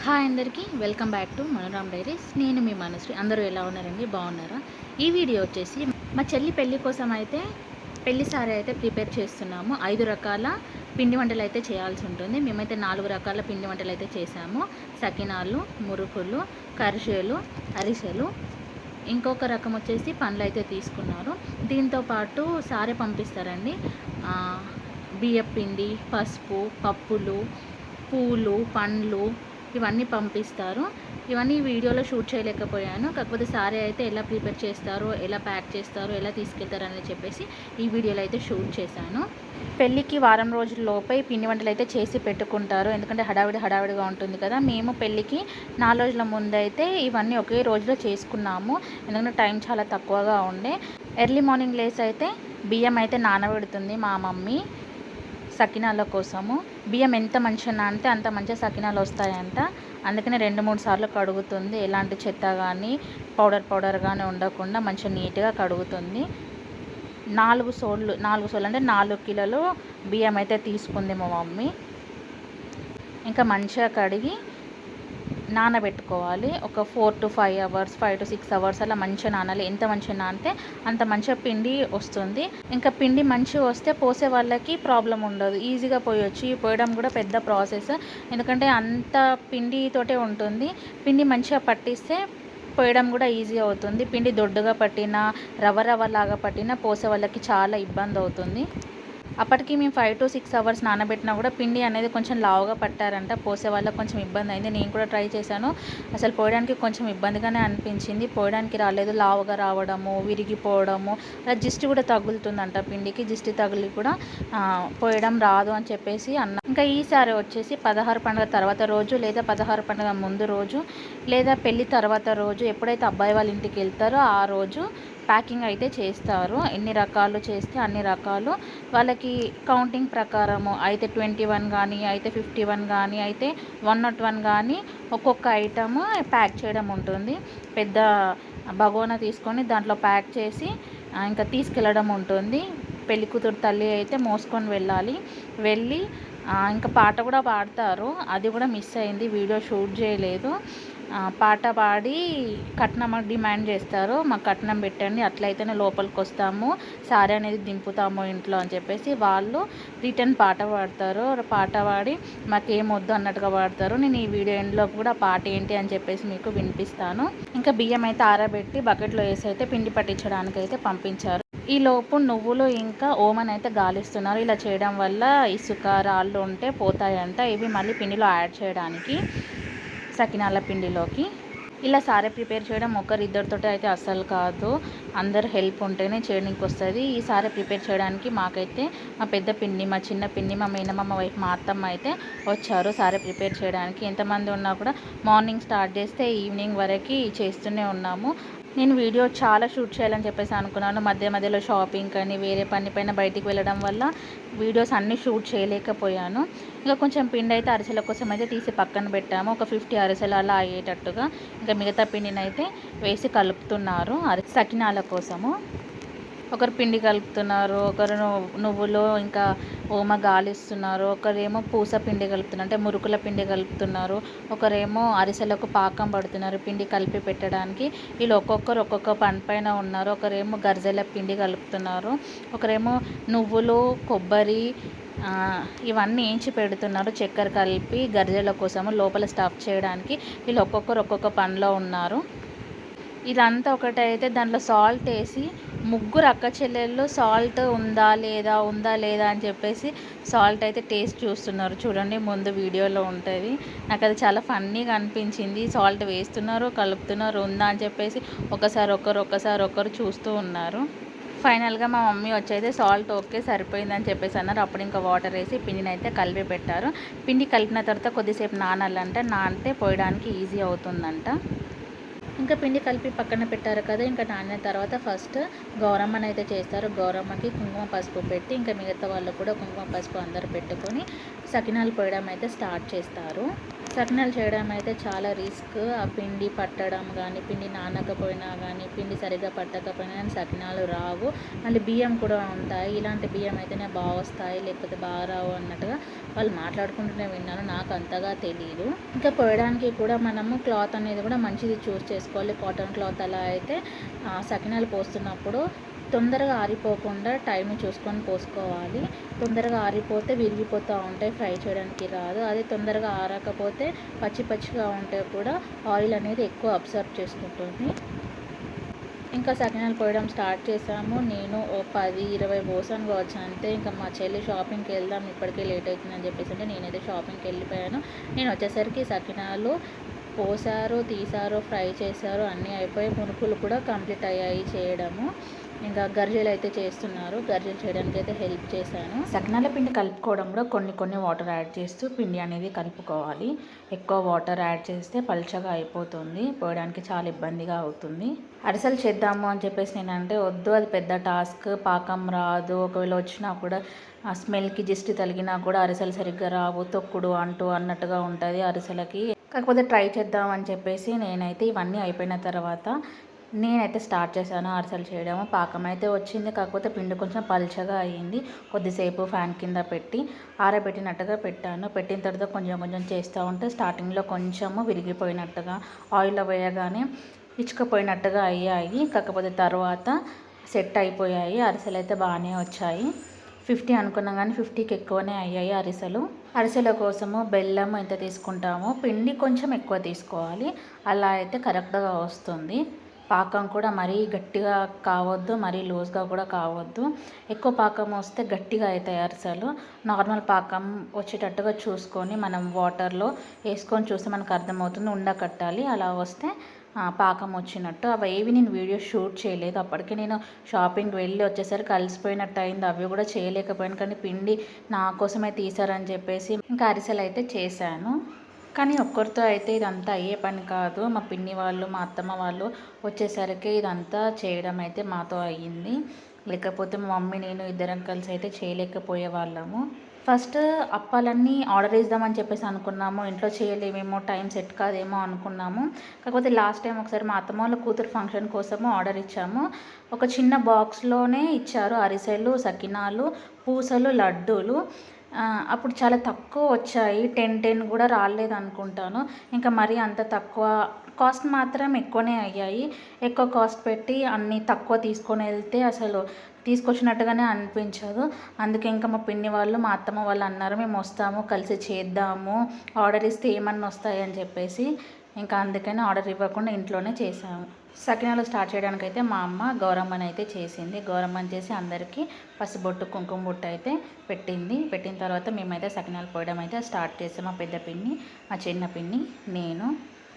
Hi అందరికీ welcome back to మనోరామ్ diaries. నేను మీ మనశ్రీ. అందరూ ఎలా ఉన్నారండి? బాగున్నారా? ఈ వీడియో వచ్చేసి మా చెల్లి పెళ్లి కోసం అయితే పెళ్లి సారీ అయితే ప్రిపేర్ చేస్తున్నాము. 5 రకాల పిండి వంటలు అయితే చేయాల్సి ఉంటుంది. మేమైతే 4 రకాల పిండి వంటలు అయితే చేసాము. సకినాలు, మురుకులు, కరిజేలు, అరిసెలు, ఇంకొక రకం వచ్చేసి పండ్లు అయితే తీసుకున్నారు. దీంతో పాటు సారీ పంపిస్తారండి. బియ్యం పిండి, పసుపు, పప్పులు, పూలు, పండ్లు ఇవన్నీ పంపిస్తారు. ఇవన్నీ వీడియోలో షూట్ చేయలేకపోయాను. కాకపోతే సారీ అయితే ఎలా ప్రిపేర్ చేస్తారో, ఎలా ప్యాక్ చేస్తారో, ఎలా తీసుకెళ్తారని చెప్పేసి ఈ వీడియోలో అయితే షూట్ చేశాను. పెళ్ళికి వారం రోజుల లోపే పిండి వంటలు అయితే చేసి పెట్టుకుంటారు. ఎందుకంటే హడావిడిగా ఉంటుంది కదా. మేము పెళ్ళికి 4 రోజుల ముందైతే ఇవన్నీ ఒకే రోజులో చేసుకున్నాము. ఎందుకంటే టైం చాలా తక్కువగా ఉండే. ఎర్లీ మార్నింగ్ లేసి అయితే బియ్యం అయితే నానబెడుతుంది మా మమ్మీ సకినాల కోసము. బియ్యం ఎంత మంచిగా నానితే అంత మంచిగా సకినాలు వస్తాయంట. అందుకనే 2-3 సార్లు కడుగుతుంది. ఎలాంటి చెత్త కానీ పౌడర్ కానీ ఉండకుండా మంచిగా నీట్గా కడుగుతుంది. 4 సోళ్ళు అంటే 4 కిలోలు బియ్యం అయితే తీసుకుంది మా మమ్మీ. ఇంకా మంచిగా కడిగి నానబెట్టుకోవాలి. ఒక 4 to 5 అవర్స్, 5 to 6 అవర్స్ అలా మంచిగా నానాలి. ఎంత మంచిగా నానితే అంత మంచిగా పిండి వస్తుంది. ఇంకా పిండి మంచిగా వస్తే పోసే వాళ్ళకి ప్రాబ్లం ఉండదు, ఈజీగా పోయొచ్చు. పోయడం కూడా పెద్ద ప్రాసెస్, ఎందుకంటే అంత పిండితోటే ఉంటుంది. పిండి మంచిగా పట్టిస్తే పోయడం కూడా ఈజీ అవుతుంది. పిండి దొడ్డుగా పట్టినా, రవ్వ లాగా పట్టినా పోసే వాళ్ళకి చాలా ఇబ్బంది అవుతుంది. అప్పటికి మేము 5 to 6 అవర్స్ నానబెట్టినా కూడా పిండి అనేది కొంచెం లావుగా పట్టారంట. పోసే వాళ్ళకి కొంచెం ఇబ్బంది అయింది. నేను కూడా ట్రై చేశాను. అసలు పోయడానికి కొంచెం ఇబ్బందిగానే అనిపించింది. పోయడానికి రాలేదు, లావుగా రావడము, విరిగిపోవడము, అలా జిస్ట్ కూడా తగులుతుందంట. పిండికి జిస్ట్ తగిలి కూడా పోయడం రాదు అని చెప్పేసి అన్న. ఇంకా ఈసారి వచ్చేసి 16 పండుగ తర్వాత రోజు, లేదా 16 పండుగ ముందు రోజు, లేదా పెళ్ళి తర్వాత రోజు, ఎప్పుడైతే అబ్బాయి వాళ్ళ ఇంటికి వెళ్తారో ఆ రోజు ప్యాకింగ్ అయితే చేస్తారు. ఎన్ని రకాలు చేస్తే అన్ని రకాలు వాళ్ళకి కౌంటింగ్ ప్రకారము అయితే 21 కానీ, అయితే 51 కానీ, అయితే 101 కానీ ఒక్కొక్క ఐటమ్ ప్యాక్ చేయడం ఉంటుంది. పెద్ద బగోనా తీసుకొని దాంట్లో ప్యాక్ చేసి ఇంకా తీసుకెళ్ళడం ఉంటుంది. పెళ్ళికూతురు తల్లి అయితే మోసుకొని వెళ్ళి ఇంకా పాట కూడా పాడతారు. అది కూడా మిస్ అయింది, వీడియో షూట్ చేయలేదు. పాట పాడి కట్నం డిమాండ్ చేస్తారు. మాకు కట్నం పెట్టండి, అట్లయితేనే లోపలికి వస్తాము, సారీ అనేది దింపుతాము ఇంట్లో అని చెప్పేసి వాళ్ళు రిటర్న్ పాట పాడతారు. పాట పాడి మాకేమొద్దు అన్నట్టుగా పాడతారు. నేను ఈ వీడియో ఎండ్లో కూడా పాట ఏంటి అని చెప్పేసి మీకు వినిపిస్తాను. ఇంకా బియ్యం అయితే ఆరబెట్టి బకెట్లో వేసి అయితే పిండి పట్టించడానికి అయితే పంపించారు. ఈలోపు నువ్వులు ఇంకా ఓమన్ అయితే గాలిస్తున్నారు. ఇలా చేయడం వల్ల ఇసుక, రాళ్ళు ఉంటే పోతాయంట. ఇవి మళ్ళీ పిండిలో యాడ్ చేయడానికి, సకినాల పిండిలోకి. ఇలా సారీ ప్రిపేర్ చేయడం ఒకరిద్దరితో అయితే అస్సలు కాదు, అందరు హెల్ప్ ఉంటేనే చేయడానికి వస్తుంది. ఈ సారీ ప్రిపేర్ చేయడానికి మాకైతే మా పెద్ద పిన్ని, మా చిన్న పిన్ని, మా మేనమామ వైఫ్, మా అత్తమ్మ అయితే వచ్చారు సారీ ప్రిపేర్ చేయడానికి. ఎంతమంది ఉన్నా కూడా మార్నింగ్ స్టార్ట్ చేస్తే ఈవినింగ్ వరకు చేస్తూనే ఉన్నాము. నేను వీడియో చాలా షూట్ చేయాలని చెప్పేసి అనుకున్నాను. మధ్యలో షాపింగ్ కానీ వేరే పని పైన బయటికి వెళ్ళడం వల్ల వీడియోస్ అన్నీ షూట్ చేయలేకపోయాను. ఇంకా కొంచెం పిండి అయితే అరిసెల కోసం అయితే తీసి పక్కన పెట్టాము. ఒక 50 అరిసెలు అలా అయ్యేటట్టుగా. ఇంకా మిగతా పిండిని అయితే వేసి కలుపుతున్నారు సకినాల కోసము. ఒకరు పిండి కలుపుతున్నారు, ఒకరు నువ్వులు ఇంకా ఓమ గాలిస్తున్నారు, ఒకరేమో పూస పిండి కలుపుతున్నారు, అంటే మురుకుల పిండి కలుపుతున్నారు, ఒకరేమో అరిసెలకు పాకం పడుతున్నారు పిండి కలిపి పెట్టడానికి. వీళ్ళు ఒక్కొక్కరు ఒక్కొక్క పని పైన ఉన్నారు. ఒకరేమో గర్జెల పిండి కలుపుతున్నారు, ఒకరేమో నువ్వులు, కొబ్బరి ఇవన్నీ వేయించి పెడుతున్నారు చక్కెర కలిపి గర్జెల కోసము లోపల స్టఫ్ చేయడానికి. వీళ్ళు ఒక్కొక్కరు ఒక్కొక్క పనిలో ఉన్నారు. ఇదంతా ఒకటైతే దాంట్లో సాల్ట్ వేసి ముగ్గురు అక్క చెల్లెళ్ళు సాల్ట్ ఉందా లేదా అని చెప్పేసి సాల్ట్ అయితే టేస్ట్ చూస్తున్నారు. చూడండి, ముందు వీడియోలో ఉంటుంది. నాకు అది చాలా ఫన్నీగా అనిపించింది. సాల్ట్ వేస్తున్నారు, కలుపుతున్నారు, ఉందా అని చెప్పేసి ఒకసారి ఒకరు చూస్తూ ఉన్నారు. ఫైనల్గా మా మమ్మీ వచ్చైతే సాల్ట్ ఓకే సరిపోయిందని చెప్పేసి అన్నారు. అప్పుడు ఇంకా వాటర్ వేసి పిండిని అయితే కలిపి పెట్టారు. పిండి కలిపిన తర్వాత కొద్దిసేపు నానాలంట, నానితే పోయడానికి ఈజీ అవుతుందంట. ఇంకా పిండి కలిపి పక్కన పెట్టారు కదా. ఇంకా నానిన తర్వాత ఫస్ట్ గౌరమ్మని అయితే చేస్తారు. గౌరమ్మకి కుంకుమ పసుపు పెట్టి ఇంకా మిగతా వాళ్ళు కూడా కుంకుమ పసుపు అందరూ పెట్టుకొని సకినాలు పోయడం అయితే స్టార్ట్ చేస్తారు. సకినాలు చేయడం అయితే చాలా రిస్క్. ఆ పిండి పట్టడం కానీ, పిండి నానకపోయినా కానీ, పిండి సరిగ్గా పట్టకపోయినా కానీ సకినాలు రావు. మళ్ళీ బియ్యం కూడా ఉంటాయి. ఇలాంటి బియ్యం అయితేనే బాగా వస్తాయి, లేకపోతే బాగా రావు అన్నట్టుగా వాళ్ళు మాట్లాడుకుంటూనే విన్నాను. నాకు అంతగా తెలియదు. ఇంకా పోయడానికి కూడా మనము క్లాత్ అనేది కూడా మంచిది చూస్ చేసుకోవాలి. కాటన్ క్లాత్ అలా అయితే సకినాలు పోస్తున్నప్పుడు తొందరగా ఆరిపోకుండా టైంని చూసుకొని పోసుకోవాలి. తొందరగా ఆరిపోతే విరిగిపోతూ ఉంటాయి, ఫ్రై చేయడానికి రాదు. అదే తొందరగా ఆరకపోతే పచ్చి పచ్చిగా ఉంటే కూడా ఆయిల్ అనేది ఎక్కువ అబ్జర్వ్ చేసుకుంటుంది. ఇంకా సకినాలు పోయడం స్టార్ట్ చేసాము. నేను ఓ 10-20 పోసాను కావచ్చు అంతే. ఇంకా మా చెల్లి షాపింగ్కి వెళ్దాం, ఇప్పటికే లేట్ అవుతుందని చెప్పేసి అంటే నేనైతే షాపింగ్కి వెళ్ళిపోయాను. నేను వచ్చేసరికి సకినాలు పోసారు, తీసారు, ఫ్రై చేశారు, అన్నీ అయిపోయి మురుకులు కూడా కంప్లీట్ అయ్యాయి చేయడము. ఇంకా గర్జెలు అయితే చేస్తున్నారు. గర్జెలు చేయడానికి అయితే హెల్ప్ చేశాను. సకినాల పిండి కలుపుకోవడంలో కొన్ని వాటర్ యాడ్ చేస్తూ పిండి అనేది కలుపుకోవాలి. ఎక్కువ వాటర్ యాడ్ చేస్తే పల్చగా అయిపోతుంది, పోయడానికి చాలా ఇబ్బందిగా అవుతుంది. అరిసెలు చేద్దాము అని చెప్పేసి నేనంటే వద్దు, అది పెద్ద టాస్క్, పాకం రాదు, ఒకవేళ వచ్చినా కూడా ఆ స్మెల్కి దిష్టి తగిలినా కూడా అరిసెలు సరిగ్గా రావు, తొక్కుడు అంటూ అన్నట్టుగా ఉంటుంది అరిసెలకి. కాకపోతే ట్రై చేద్దాం అని చెప్పేసి నేనైతే ఇవన్నీ అయిపోయిన తర్వాత నేనైతే స్టార్ట్ చేశాను అరిసెలు చేయడం. పాకం అయితే వచ్చింది, కాకపోతే పిండి కొంచెం పల్చగా అయ్యింది. కొద్దిసేపు ఫ్యాన్ కింద పెట్టి ఆరబెట్టినట్టుగా పెట్టాను. పెట్టిన తర్వాత కొంచెం చేస్తూ ఉంటే స్టార్టింగ్లో కొంచెము విరిగిపోయినట్టుగా, ఆయిల్లో వేయగానే ఇచ్చుకుపోయినట్టుగా అయ్యాయి. కాకపోతే తర్వాత సెట్ అయిపోయాయి. అరిసెలు అయితే బాగానే వచ్చాయి. 50 అనుకున్నాం కానీ 50కి ఎక్కువనే అయ్యాయి అరిసెలు. అరిసెల కోసము బెల్లం ఎంత తీసుకుంటామో పిండి కొంచెం ఎక్కువ తీసుకోవాలి, అలా అయితే కరెక్ట్గా వస్తుంది. పాకం కూడా మరీ గట్టిగా కావద్దు, మరీ లూజ్గా కూడా కావద్దు. ఎక్కువ పాకం వస్తే గట్టిగా అవుతాయి అరిసెలు. నార్మల్ పాకం వచ్చేటట్టుగా చూసుకొని మనం వాటర్లో వేసుకొని చూస్తే మనకు అర్థమవుతుంది, ఉండకట్టాలి. అలా వస్తే పాకం వచ్చినట్టు. అవి ఏవి నేను వీడియో షూట్ చేయలేదు, అప్పటికే నేను షాపింగ్కి వెళ్ళి వచ్చేసరికి కలిసిపోయినట్టు అయింది. అవి కూడా చేయలేకపోయాను, కానీ పిండి నా కోసమే తీసారని చెప్పేసి ఇంకా అరిసెలు అయితే చేశాను. కానీ ఒక్కరితో అయితే ఇదంతా అయ్యే పని కాదు. మా పిన్ని వాళ్ళు, మా అత్తమ్మ వాళ్ళు వచ్చేసరికి ఇదంతా చేయడం అయితే మాతో అయ్యింది. లేకపోతే మా మమ్మీ నేను ఇద్దరం కలిసి అయితే చేయలేకపోయే వాళ్ళము. ఫస్ట్ అప్పాలన్నీ ఆర్డర్ ఇద్దామని చెప్పేసి అనుకున్నాము. ఇంట్లో చేయలేమేమో, టైం సెట్ కాదేమో అనుకున్నాము. కాకపోతే లాస్ట్ టైం ఒకసారి మా అత్తమ్మ వాళ్ళ కూతురు ఫంక్షన్ కోసము ఆర్డర్ ఇచ్చాము. ఒక చిన్న బాక్స్లోనే ఇచ్చారు అరిసెలు, సకినాలు, పూసలు, లడ్డూలు. అప్పుడు చాలా తక్కువ వచ్చాయి, 10 కూడా రాలేదు అనుకుంటాను. ఇంకా మరీ అంత తక్కువ కాస్ట్ మాత్రం ఎక్కువనే అయ్యాయి. ఎక్కువ కాస్ట్ పెట్టి అన్నీ తక్కువ తీసుకొని వెళ్తే అసలు తీసుకొచ్చినట్టుగానే అనిపించదు. అందుకే ఇంకా మా పిన్ని వాళ్ళు, మా అత్తమ్మ వాళ్ళు అన్నారు, మేము వస్తాము, కలిసి చేద్దాము, ఆర్డర్ ఇస్తే ఏమన్నా వస్తాయి అని చెప్పేసి. ఇంకా అందుకని ఆర్డర్ ఇవ్వకుండా ఇంట్లోనే చేసాము. సకినాలు స్టార్ట్ చేయడానికి అయితే మా అమ్మ గౌరమ్మని అయితే చేసింది. గౌరమ్మని చేసి అందరికీ పసుబొట్టు, కుంకుమ బొట్టు అయితే పెట్టింది. పెట్టిన తర్వాత మేమైతే సకినాలు పోయడం అయితే స్టార్ట్ చేసాము. మా పెద్ద పిన్ని, మా చిన్న పిన్ని, నేను.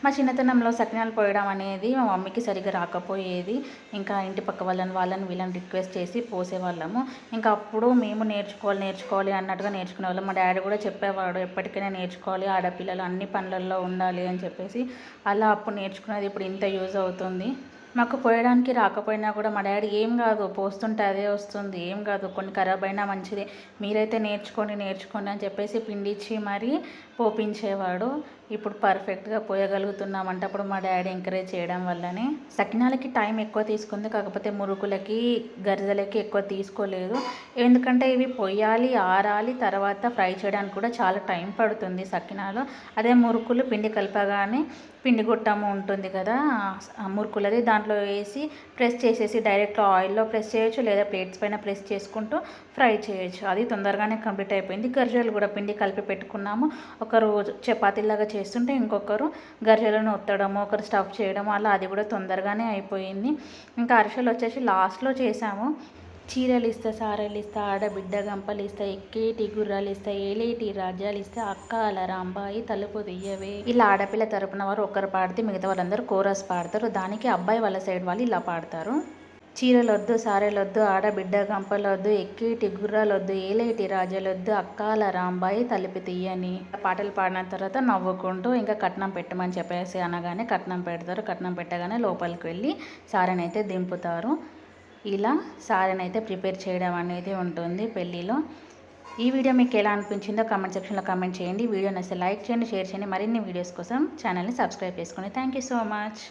మా చిన్నతనంలో సకినాలు పోయడం అనేది మా మమ్మీకి సరిగ్గా రాకపోయేది. ఇంకా ఇంటి పక్క వాళ్ళని వీళ్ళని రిక్వెస్ట్ చేసి పోసేవాళ్ళము. ఇంకా అప్పుడు మేము నేర్చుకోవాలి అన్నట్టుగా నేర్చుకునేవాళ్ళం. మా డాడీ కూడా చెప్పేవాడు, ఎప్పటికైనా నేర్చుకోవాలి, ఆడపిల్లలు అన్ని పనులలో ఉండాలి అని చెప్పేసి. అలా అప్పుడు నేర్చుకునేది ఇప్పుడు ఇంత యూజ్ అవుతుంది. మాకు పోయడానికి రాకపోయినా కూడా మా డాడీ ఏం కాదు, పోస్తుంటే అదే వస్తుంది, ఏం కాదు, కొన్ని ఖరాబ్ అయినా మంచిదే, మీరైతే నేర్చుకోండి అని చెప్పేసి పిండిచ్చి మరీ పోపించేవాడు. ఇప్పుడు పర్ఫెక్ట్గా పోయగలుగుతున్నామంటే అప్పుడు మా డాడీ ఎంకరేజ్ చేయడం వల్లనే. సకినాలకి టైం ఎక్కువ తీసుకుంది, కాకపోతే మురుకులకి, గరిజెలకి ఎక్కువ తీసుకోలేదు. ఎందుకంటే ఇవి పొయ్యాలి, ఆరాలి, తర్వాత ఫ్రై చేయడానికి కూడా చాలా టైం పడుతుంది సకినాలు. అదే మురుకులు పిండి కలపగానే పిండి గుట్టము ఉంటుంది కదా మురుకులది, దాంట్లో వేసి ప్రెస్ చేసేసి డైరెక్ట్గా ఆయిల్లో ప్రెస్ చేయొచ్చు, లేదా ప్లేట్స్ పైన ప్రెస్ చేసుకుంటూ ఫ్రై చేయొచ్చు. అది తొందరగానే కంప్లీట్ అయిపోయింది. గరిజెలు కూడా పిండి కలిపి పెట్టుకున్నాము. ఒకరు చపాతీలాగా చేస్తుంటే ఇంకొకరు గరిజెలను ఒత్తడము, ఒకరు స్టఫ్ చేయడము, అలా అది కూడా తొందరగానే అయిపోయింది. ఇంకా అరిసెలు వచ్చేసి లాస్ట్లో చేసాము. చీరలు ఇస్తా, సారెలు ఇస్తా, ఆడబిడ్డ గంపలు ఇస్తా, ఎక్కేటి గుర్రాలు ఇస్తా, ఏలేటి రాజ్యాలు ఇస్తా, అక్క అలా రాంబాయి తలుపు తీయవే. ఇలా ఆడపిల్ల తరపున వారు ఒకరు పాడితే మిగతా వాళ్ళందరూ కోరస్ పాడతారు. దానికి అబ్బాయి వాళ్ళ సైడ్ వాళ్ళు ఇలా పాడతారు. చీరలొద్దు, సారెలొద్దు, ఆడబిడ్డ గంపలొద్దు, ఎక్కేటి గుర్రాలొద్దు, ఏలేటి రాజాలొద్దు, అక్కాల రాంబాయి తలుపు తీయని. పాటలు పాడిన తర్వాత నవ్వుకుంటూ ఇంకా కట్నం పెట్టమని చెప్పేసి అనగానే కట్నం పెడతారు. కట్నం పెట్టగానే లోపలికి వెళ్ళి సారెనైతే దింపుతారు. ఇలా సారెనైతే ప్రిపేర్ చేయడం అనేది ఉంటుంది పెళ్ళిలో. ఈ వీడియో మీకు ఎలా అనిపించిందో కామెంట్ సెక్షన్లో కామెంట్ చేయండి. వీడియో నచ్చితే లైక్ చేయండి, షేర్ చేయండి. మరిన్ని వీడియోస్ కోసం ఛానల్ని సబ్స్క్రైబ్ చేసుకోండి. Thank you so much.